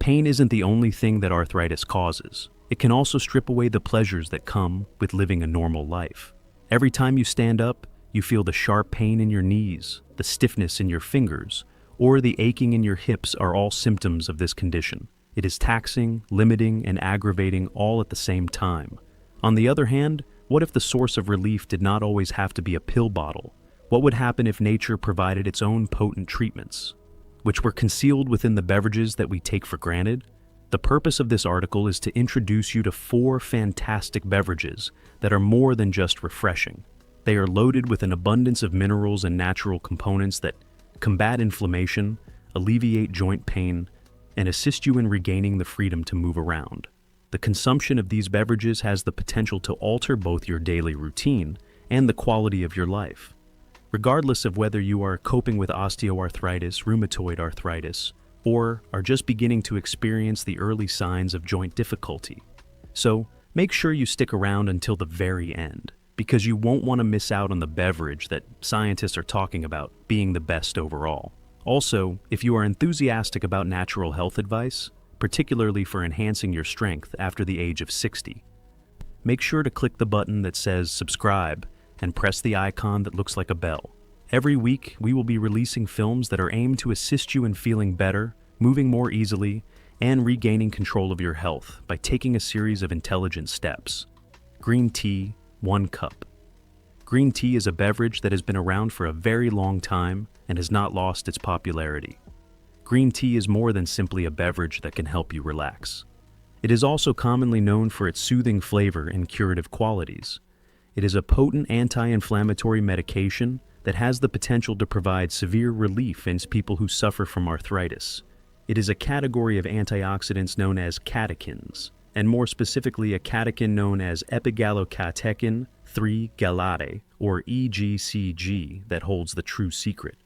pain isn't the only thing that arthritis causes. It can also strip away the pleasures that come with living a normal life. Every time you stand up, you feel the sharp pain in your knees, the stiffness in your fingers, or the aching in your hips are all symptoms of this condition. It is taxing, limiting, and aggravating all at the same time. On the other hand, what if the source of relief did not always have to be a pill bottle? What would happen if nature provided its own potent treatments, which were concealed within the beverages that we take for granted? The purpose of this article is to introduce you to 4 fantastic beverages that are more than just refreshing. They are loaded with an abundance of minerals and natural components that combat inflammation, alleviate joint pain, and assist you in regaining the freedom to move around. The consumption of these beverages has the potential to alter both your daily routine and the quality of your life. Regardless of whether you are coping with osteoarthritis, rheumatoid arthritis, or are just beginning to experience the early signs of joint difficulty. So, make sure you stick around until the very end, because you won't want to miss out on the beverage that scientists are talking about being the best overall. Also, if you are enthusiastic about natural health advice, particularly for enhancing your strength after the age of 60, make sure to click the button that says subscribe and press the icon that looks like a bell. Every week, we will be releasing films that are aimed to assist you in feeling better, moving more easily, and regaining control of your health by taking a series of intelligent steps. Green tea, 1 cup. Green tea is a beverage that has been around for a very long time and has not lost its popularity. Green tea is more than simply a beverage that can help you relax. It is also commonly known for its soothing flavor and curative qualities. It is a potent anti-inflammatory medication that has the potential to provide severe relief in people who suffer from arthritis. It is a category of antioxidants known as catechins, and more specifically a catechin known as epigallocatechin 3-galate, or EGCG, that holds the true secret.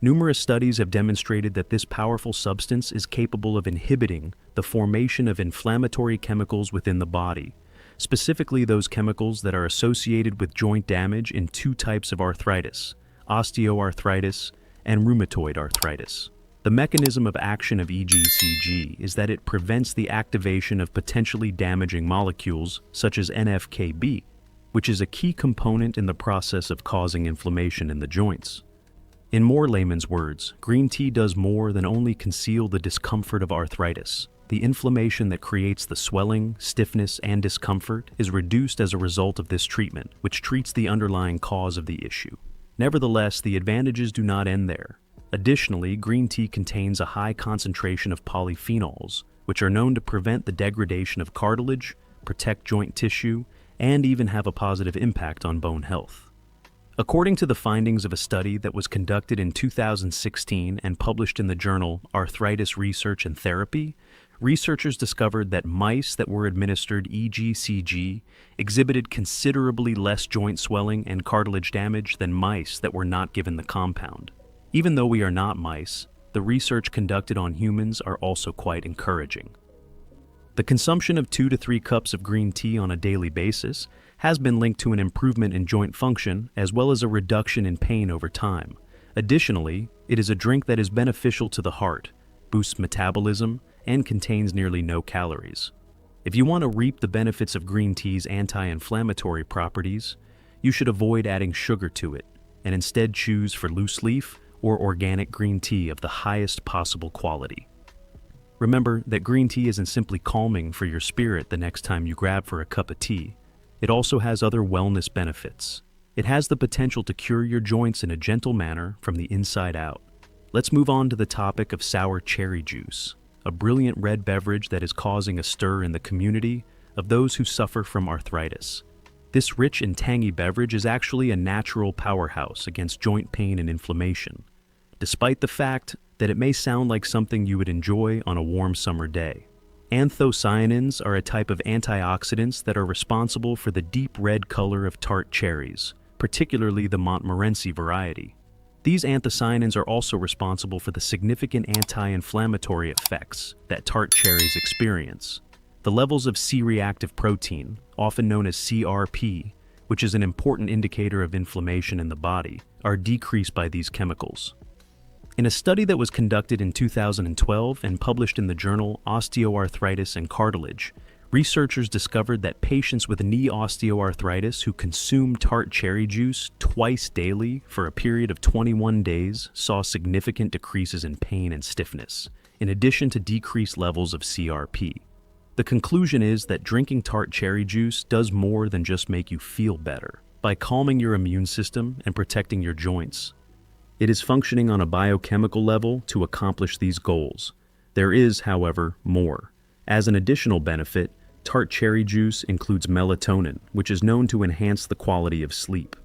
Numerous studies have demonstrated that this powerful substance is capable of inhibiting the formation of inflammatory chemicals within the body, specifically those chemicals that are associated with joint damage in 2 types of arthritis, osteoarthritis and rheumatoid arthritis. The mechanism of action of EGCG is that it prevents the activation of potentially damaging molecules such as NF-κB, which is a key component in the process of causing inflammation in the joints. In more layman's words, green tea does more than only conceal the discomfort of arthritis. The inflammation that creates the swelling, stiffness, and discomfort is reduced as a result of this treatment, which treats the underlying cause of the issue. Nevertheless, the advantages do not end there. Additionally, green tea contains a high concentration of polyphenols, which are known to prevent the degradation of cartilage, protect joint tissue, and even have a positive impact on bone health. According to the findings of a study that was conducted in 2016 and published in the journal Arthritis Research and Therapy, researchers discovered that mice that were administered EGCG exhibited considerably less joint swelling and cartilage damage than mice that were not given the compound. Even though we are not mice, the research conducted on humans are also quite encouraging. The consumption of 2 to 3 cups of green tea on a daily basis has been linked to an improvement in joint function as well as a reduction in pain over time. Additionally, it is a drink that is beneficial to the heart, boosts metabolism, and contains nearly no calories. If you want to reap the benefits of green tea's anti-inflammatory properties, you should avoid adding sugar to it and instead choose for loose leaf or organic green tea of the highest possible quality. Remember that green tea isn't simply calming for your spirit the next time you grab for a cup of tea. It also has other wellness benefits. It has the potential to cure your joints in a gentle manner from the inside out. Let's move on to the topic of sour cherry juice, a brilliant red beverage that is causing a stir in the community of those who suffer from arthritis. This rich and tangy beverage is actually a natural powerhouse against joint pain and inflammation, despite the fact that it may sound like something you would enjoy on a warm summer day. Anthocyanins are a type of antioxidants that are responsible for the deep red color of tart cherries, particularly the Montmorency variety. These anthocyanins are also responsible for the significant anti-inflammatory effects that tart cherries experience. The levels of C-reactive protein, often known as CRP, which is an important indicator of inflammation in the body, are decreased by these chemicals. In a study that was conducted in 2012 and published in the journal Osteoarthritis and Cartilage, researchers discovered that patients with knee osteoarthritis who consumed tart cherry juice twice daily for a period of 21 days saw significant decreases in pain and stiffness, in addition to decreased levels of CRP. The conclusion is that drinking tart cherry juice does more than just make you feel better. By calming your immune system and protecting your joints, it is functioning on a biochemical level to accomplish these goals. There is, however, more. As an additional benefit, tart cherry juice includes melatonin, which is known to enhance the quality of sleep.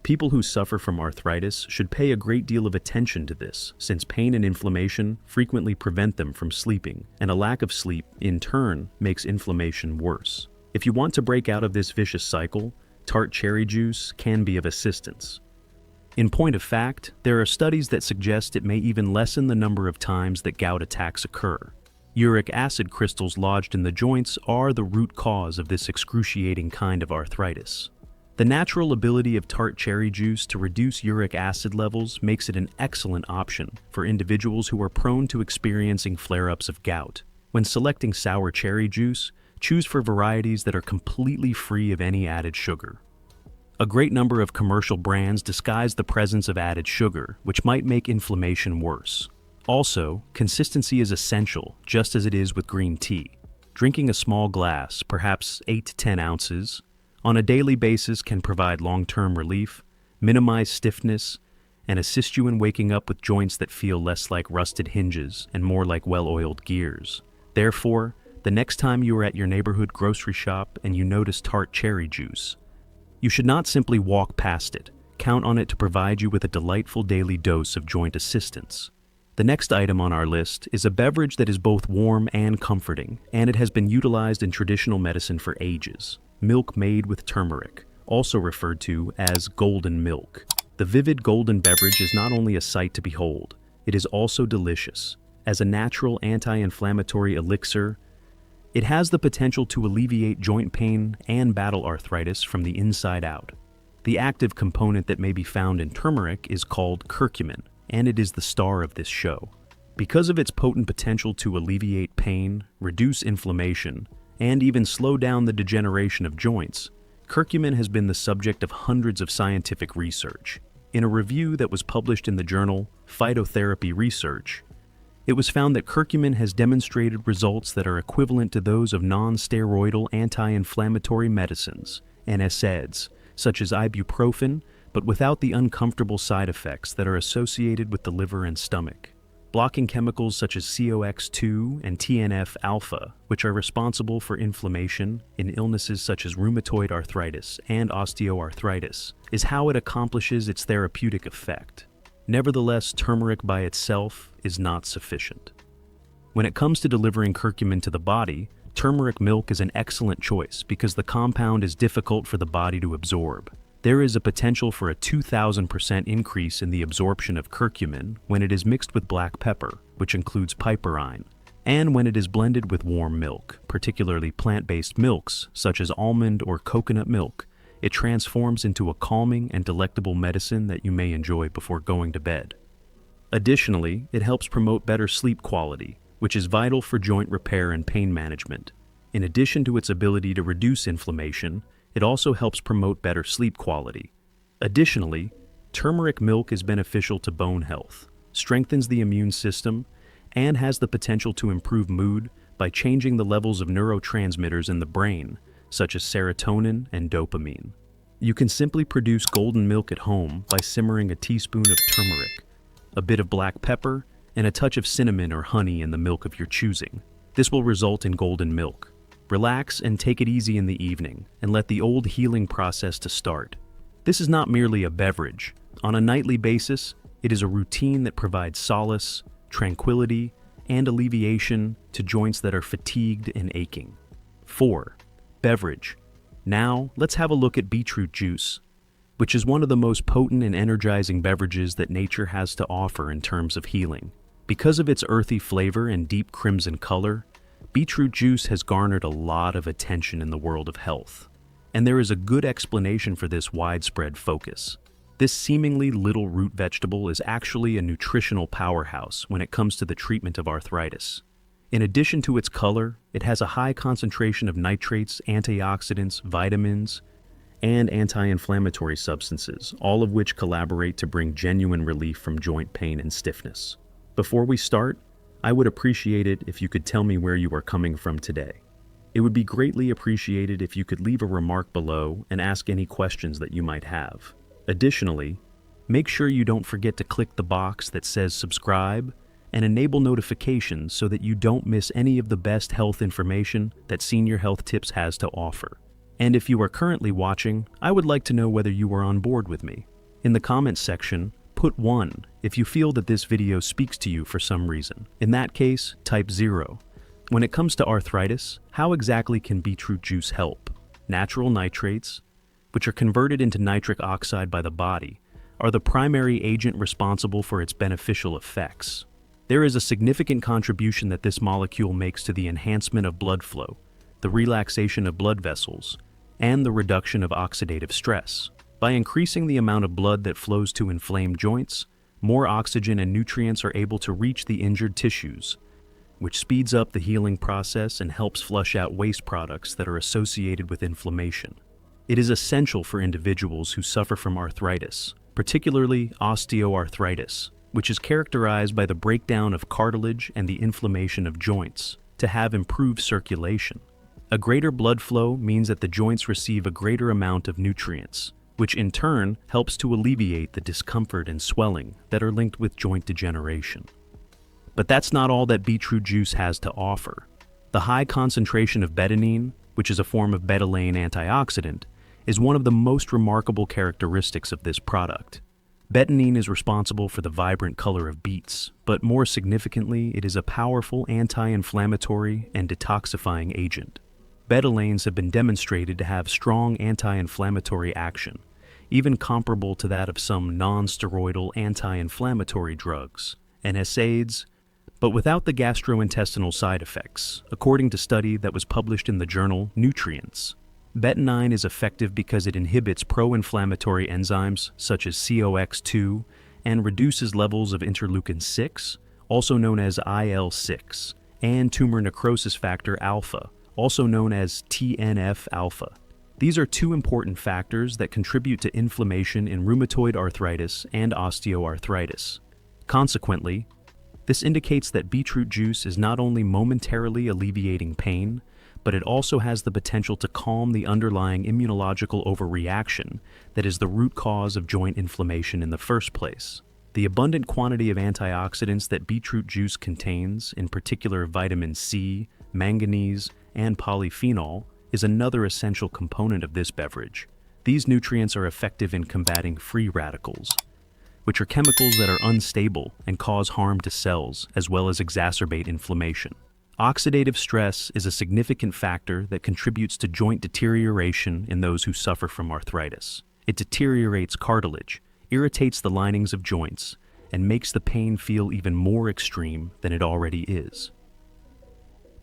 People who suffer from arthritis should pay a great deal of attention to this, since pain and inflammation frequently prevent them from sleeping, and a lack of sleep, in turn, makes inflammation worse. If you want to break out of this vicious cycle, tart cherry juice can be of assistance. In point of fact, there are studies that suggest it may even lessen the number of times that gout attacks occur. Uric acid crystals lodged in the joints are the root cause of this excruciating kind of arthritis. The natural ability of tart cherry juice to reduce uric acid levels makes it an excellent option for individuals who are prone to experiencing flare-ups of gout. When selecting sour cherry juice, choose for varieties that are completely free of any added sugar. A great number of commercial brands disguise the presence of added sugar, which might make inflammation worse. Also, consistency is essential, just as it is with green tea. Drinking a small glass, perhaps 8 to 10 ounces, on a daily basis can provide long-term relief, minimize stiffness, and assist you in waking up with joints that feel less like rusted hinges and more like well-oiled gears. Therefore, the next time you are at your neighborhood grocery shop and you notice tart cherry juice, you should not simply walk past it. Count on it to provide you with a delightful daily dose of joint assistance. The next item on our list is a beverage that is both warm and comforting, and it has been utilized in traditional medicine for ages. Milk made with turmeric, also referred to as golden milk. The vivid golden beverage is not only a sight to behold, it is also delicious. As a natural anti-inflammatory elixir, it has the potential to alleviate joint pain and battle arthritis from the inside out. The active component that may be found in turmeric is called curcumin, and it is the star of this show. Because of its potent potential to alleviate pain, reduce inflammation, and even slow down the degeneration of joints, curcumin has been the subject of hundreds of scientific research. In a review that was published in the journal Phytotherapy Research, it was found that curcumin has demonstrated results that are equivalent to those of non-steroidal anti-inflammatory medicines, NSAIDs, such as ibuprofen, but without the uncomfortable side effects that are associated with the liver and stomach. Blocking chemicals such as COX-2 and TNF-alpha, which are responsible for inflammation in illnesses such as rheumatoid arthritis and osteoarthritis, is how it accomplishes its therapeutic effect. Nevertheless, turmeric by itself is not sufficient. When it comes to delivering curcumin to the body, turmeric milk is an excellent choice because the compound is difficult for the body to absorb. There is a potential for a 2,000% increase in the absorption of curcumin when it is mixed with black pepper, which includes piperine, and when it is blended with warm milk, particularly plant-based milks such as almond or coconut milk. It transforms into a calming and delectable medicine that you may enjoy before going to bed. Additionally, it helps promote better sleep quality, which is vital for joint repair and pain management. In addition to its ability to reduce inflammation, it also helps promote better sleep quality. Additionally, turmeric milk is beneficial to bone health, strengthens the immune system, and has the potential to improve mood by changing the levels of neurotransmitters in the brain, such as serotonin and dopamine. You can simply produce golden milk at home by simmering a teaspoon of turmeric, a bit of black pepper, and a touch of cinnamon or honey in the milk of your choosing. This will result in golden milk. Relax and take it easy in the evening, and let the old healing process to start. This is not merely a beverage. On a nightly basis, it is a routine that provides solace, tranquility, and alleviation to joints that are fatigued and aching. 4. Beverage. Now, let's have a look at beetroot juice, which is one of the most potent and energizing beverages that nature has to offer in terms of healing. Because of its earthy flavor and deep crimson color, beetroot juice has garnered a lot of attention in the world of health, and there is a good explanation for this widespread focus. This seemingly little root vegetable is actually a nutritional powerhouse when it comes to the treatment of arthritis. In addition to its color, it has a high concentration of nitrates, antioxidants, vitamins, and anti-inflammatory substances, all of which collaborate to bring genuine relief from joint pain and stiffness. Before we start, I would appreciate it if you could tell me where you are coming from today. It would be greatly appreciated if you could leave a remark below and ask any questions that you might have. Additionally, make sure you don't forget to click the box that says subscribe and enable notifications so that you don't miss any of the best health information that Senior Health Tips has to offer. And if you are currently watching, I would like to know whether you are on board with me. In the comments section, put 1 if you feel that this video speaks to you for some reason. In that case, type 0. When it comes to arthritis, how exactly can beetroot juice help? Natural nitrates, which are converted into nitric oxide by the body, are the primary agent responsible for its beneficial effects. There is a significant contribution that this molecule makes to the enhancement of blood flow, the relaxation of blood vessels, and the reduction of oxidative stress. By increasing the amount of blood that flows to inflamed joints, more oxygen and nutrients are able to reach the injured tissues, which speeds up the healing process and helps flush out waste products that are associated with inflammation. It is essential for individuals who suffer from arthritis, particularly osteoarthritis, which is characterized by the breakdown of cartilage and the inflammation of joints, to have improved circulation. A greater blood flow means that the joints receive a greater amount of nutrients, which in turn helps to alleviate the discomfort and swelling that are linked with joint degeneration. But that's not all that beetroot juice has to offer. The high concentration of betaine, which is a form of betalain antioxidant, is one of the most remarkable characteristics of this product. Betaine is responsible for the vibrant color of beets, but more significantly, it is a powerful anti-inflammatory and detoxifying agent. Betalains have been demonstrated to have strong anti-inflammatory action, even comparable to that of some non-steroidal anti-inflammatory drugs, NSAIDs, but without the gastrointestinal side effects, according to a study that was published in the journal Nutrients. Betaine is effective because it inhibits pro-inflammatory enzymes such as COX-2 and reduces levels of interleukin-6, also known as IL-6, and tumor necrosis factor alpha, also known as TNF-alpha. These are two important factors that contribute to inflammation in rheumatoid arthritis and osteoarthritis. Consequently, this indicates that beetroot juice is not only momentarily alleviating pain, but it also has the potential to calm the underlying immunological overreaction that is the root cause of joint inflammation in the first place. The abundant quantity of antioxidants that beetroot juice contains, in particular vitamin C, manganese, and polyphenol, is another essential component of this beverage. These nutrients are effective in combating free radicals, which are chemicals that are unstable and cause harm to cells as well as exacerbate inflammation. Oxidative stress is a significant factor that contributes to joint deterioration in those who suffer from arthritis. It deteriorates cartilage, irritates the linings of joints, and makes the pain feel even more extreme than it already is.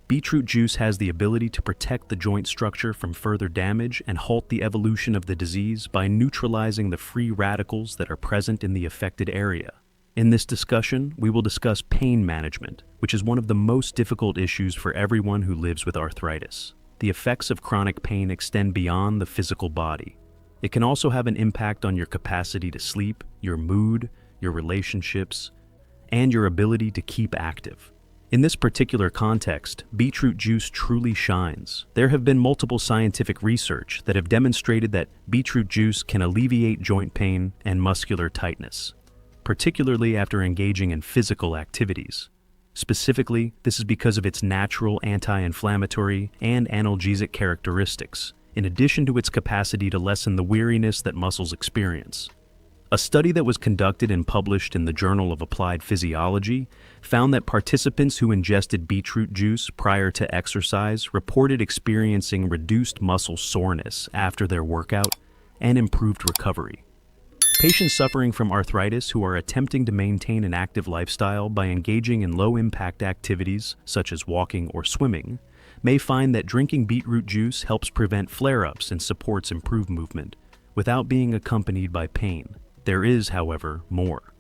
Beetroot juice has the ability to protect the joint structure from further damage and halt the evolution of the disease by neutralizing the free radicals that are present in the affected area. In this discussion, we will discuss pain management, which is one of the most difficult issues for everyone who lives with arthritis. The effects of chronic pain extend beyond the physical body. It can also have an impact on your capacity to sleep, your mood, your relationships, and your ability to keep active. In this particular context, beetroot juice truly shines. There have been multiple scientific research that have demonstrated that beetroot juice can alleviate joint pain and muscular tightness, particularly after engaging in physical activities. Specifically, this is because of its natural anti-inflammatory and analgesic characteristics, in addition to its capacity to lessen the weariness that muscles experience. A study that was conducted and published in the Journal of Applied Physiology found that participants who ingested beetroot juice prior to exercise reported experiencing reduced muscle soreness after their workout and improved recovery. Patients suffering from arthritis who are attempting to maintain an active lifestyle by engaging in low-impact activities such as walking or swimming may find that drinking beetroot juice helps prevent flare-ups and supports improved movement without being accompanied by pain. There is, however, more.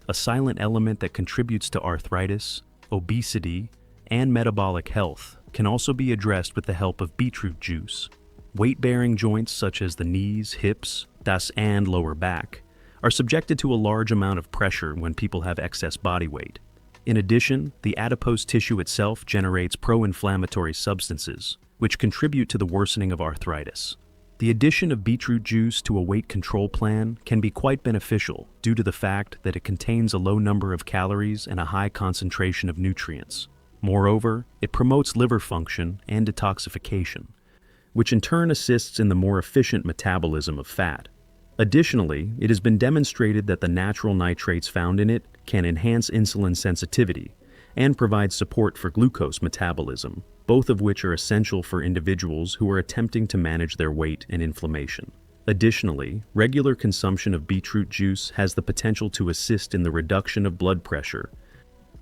A silent element that contributes to arthritis, obesity, and metabolic health can also be addressed with the help of beetroot juice. Weight-bearing joints such as the knees, hips, and lower back are subjected to a large amount of pressure when people have excess body weight. In addition, the adipose tissue itself generates pro-inflammatory substances, which contribute to the worsening of arthritis. The addition of beetroot juice to a weight control plan can be quite beneficial due to the fact that it contains a low number of calories and a high concentration of nutrients. Moreover, it promotes liver function and detoxification, which in turn assists in the more efficient metabolism of fat. Additionally, it has been demonstrated that the natural nitrates found in it can enhance insulin sensitivity and provide support for glucose metabolism, both of which are essential for individuals who are attempting to manage their weight and inflammation. Additionally, regular consumption of beetroot juice has the potential to assist in the reduction of blood pressure,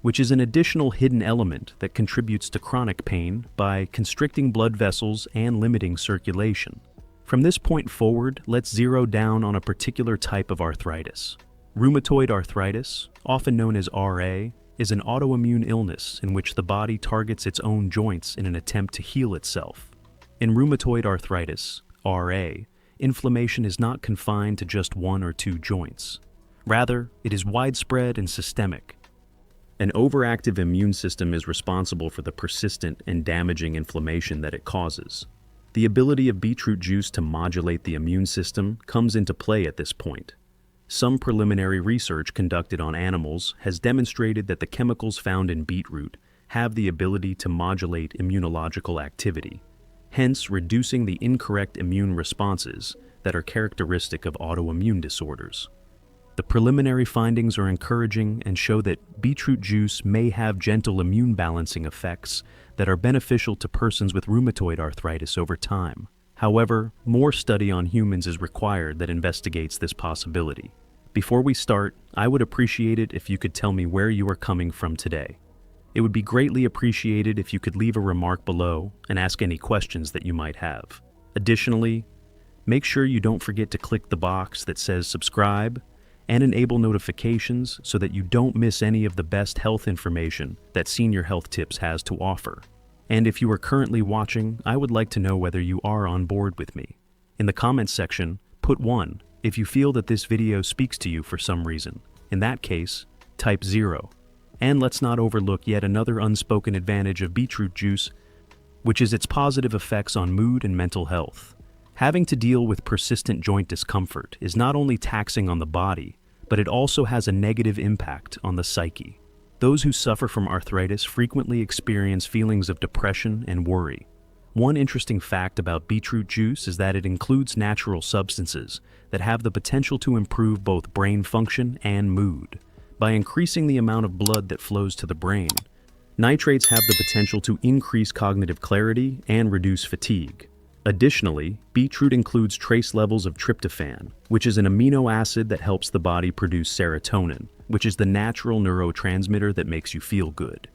which is an additional hidden element that contributes to chronic pain by constricting blood vessels and limiting circulation. From this point forward, let's zero down on a particular type of arthritis. Rheumatoid arthritis, often known as RA, is an autoimmune illness in which the body targets its own joints in an attempt to heal itself. In rheumatoid arthritis, RA, inflammation is not confined to just one or two joints. Rather, it is widespread and systemic. An overactive immune system is responsible for the persistent and damaging inflammation that it causes. The ability of beetroot juice to modulate the immune system comes into play at this point. Some preliminary research conducted on animals has demonstrated that the chemicals found in beetroot have the ability to modulate immunological activity, hence reducing the incorrect immune responses that are characteristic of autoimmune disorders. The preliminary findings are encouraging and show that beetroot juice may have gentle immune balancing effects that are beneficial to persons with rheumatoid arthritis over time. However, more study on humans is required that investigates this possibility. Before we start, I would appreciate it if you could tell me where you are coming from today. It would be greatly appreciated if you could leave a remark below and ask any questions that you might have. Additionally, make sure you don't forget to click the box that says subscribe and enable notifications so that you don't miss any of the best health information that Senior Health Tips has to offer. And if you are currently watching, I would like to know whether you are on board with me. In the comments section, put 1 if you feel that this video speaks to you for some reason. In that case, type 0. And let's not overlook yet another unspoken advantage of beetroot juice, which is its positive effects on mood and mental health. Having to deal with persistent joint discomfort is not only taxing on the body, but it also has a negative impact on the psyche. Those who suffer from arthritis frequently experience feelings of depression and worry. One interesting fact about beetroot juice is that it includes natural substances that have the potential to improve both brain function and mood. By increasing the amount of blood that flows to the brain, nitrates have the potential to increase cognitive clarity and reduce fatigue. Additionally, beetroot includes trace levels of tryptophan, which is an amino acid that helps the body produce serotonin, which is the natural neurotransmitter that makes you feel good.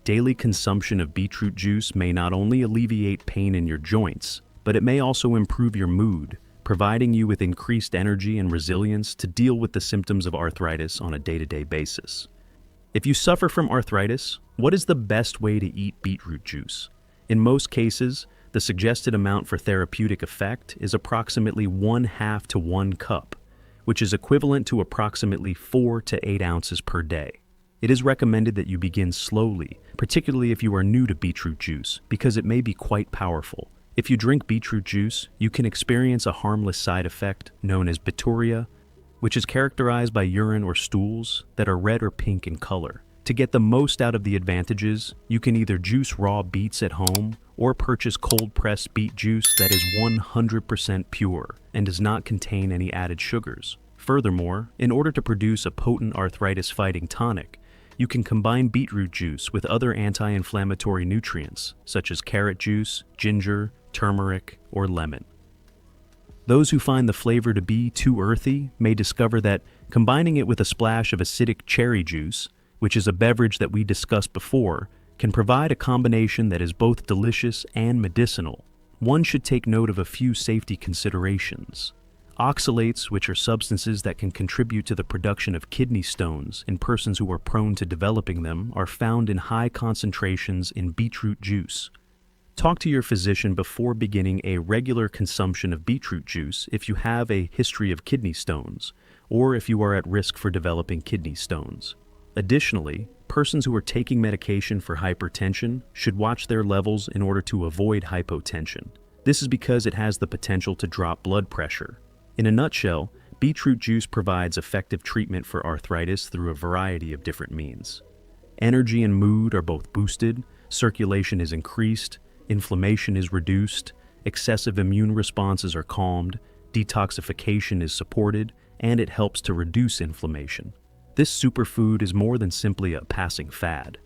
Daily consumption of beetroot juice may not only alleviate pain in your joints, but it may also improve your mood, providing you with increased energy and resilience to deal with the symptoms of arthritis on a day-to-day basis. If you suffer from arthritis, what is the best way to eat beetroot juice? In most cases, the suggested amount for therapeutic effect is approximately 1/2 to 1 cup, which is equivalent to approximately 4 to 8 ounces per day. It is recommended that you begin slowly, particularly if you are new to beetroot juice, because it may be quite powerful. If you drink beetroot juice, you can experience a harmless side effect known as bituria, which is characterized by urine or stools that are red or pink in color. To get the most out of the advantages, you can either juice raw beets at home or purchase cold-pressed beet juice that is 100% pure and does not contain any added sugars. Furthermore, in order to produce a potent arthritis-fighting tonic, you can combine beetroot juice with other anti-inflammatory nutrients, such as carrot juice, ginger, turmeric, or lemon. Those who find the flavor to be too earthy may discover that combining it with a splash of acidic cherry juice, which is a beverage that we discussed before, can provide a combination that is both delicious and medicinal. One should take note of a few safety considerations. Oxalates, which are substances that can contribute to the production of kidney stones in persons who are prone to developing them, are found in high concentrations in beetroot juice. Talk to your physician before beginning a regular consumption of beetroot juice if you have a history of kidney stones, or if you are at risk for developing kidney stones. Additionally, persons who are taking medication for hypertension should watch their levels in order to avoid hypotension. This is because it has the potential to drop blood pressure. In a nutshell, beetroot juice provides effective treatment for arthritis through a variety of different means. Energy and mood are both boosted, circulation is increased, inflammation is reduced, excessive immune responses are calmed, detoxification is supported, and it helps to reduce inflammation. This superfood is more than simply a passing fad.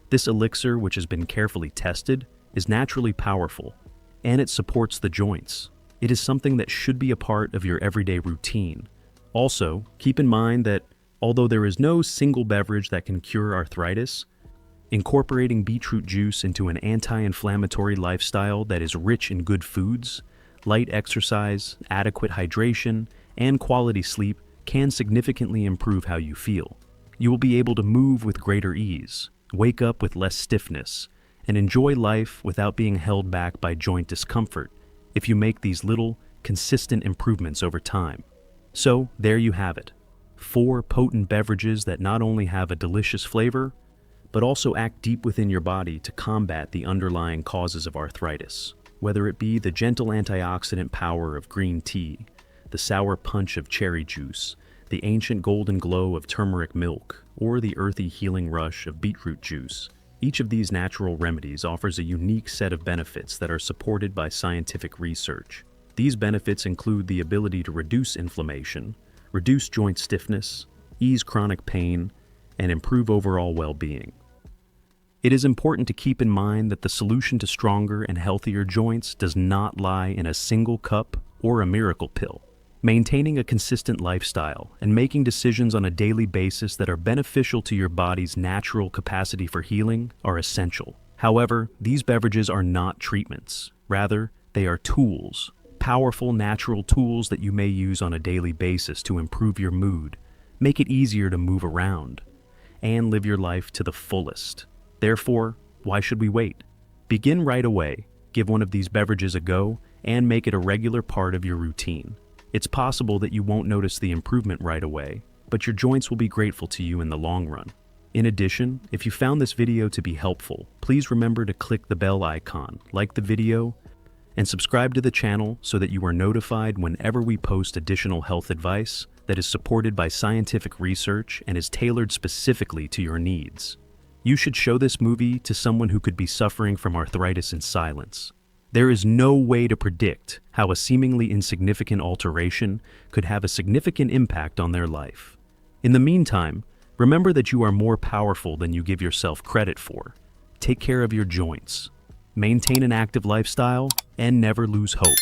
This elixir, which has been carefully tested, is naturally powerful, and it supports the joints. It is something that should be a part of your everyday routine. Also, keep in mind that although there is no single beverage that can cure arthritis, incorporating beetroot juice into an anti-inflammatory lifestyle that is rich in good foods, light exercise, adequate hydration, and quality sleep can significantly improve how you feel. You will be able to move with greater ease, wake up with less stiffness, and enjoy life without being held back by joint discomfort if you make these little, consistent improvements over time. So, there you have it. 4 potent beverages that not only have a delicious flavor, but also act deep within your body to combat the underlying causes of arthritis. Whether it be the gentle antioxidant power of green tea, the sour punch of cherry juice, the ancient golden glow of turmeric milk, or the earthy healing rush of beetroot juice, each of these natural remedies offers a unique set of benefits that are supported by scientific research. These benefits include the ability to reduce inflammation, reduce joint stiffness, ease chronic pain, and improve overall well-being. It is important to keep in mind that the solution to stronger and healthier joints does not lie in a single cup or a miracle pill. Maintaining a consistent lifestyle and making decisions on a daily basis that are beneficial to your body's natural capacity for healing are essential. However, these beverages are not treatments. Rather, they are tools, powerful natural tools that you may use on a daily basis to improve your mood, make it easier to move around, and live your life to the fullest. Therefore, why should we wait? Begin right away, give one of these beverages a go, and make it a regular part of your routine. It's possible that you won't notice the improvement right away, but your joints will be grateful to you in the long run. In addition, if you found this video to be helpful, please remember to click the bell icon, like the video, and subscribe to the channel so that you are notified whenever we post additional health advice that is supported by scientific research and is tailored specifically to your needs. You should show this movie to someone who could be suffering from arthritis in silence. There is no way to predict how a seemingly insignificant alteration could have a significant impact on their life. In the meantime, remember that you are more powerful than you give yourself credit for. Take care of your joints, maintain an active lifestyle, and never lose hope.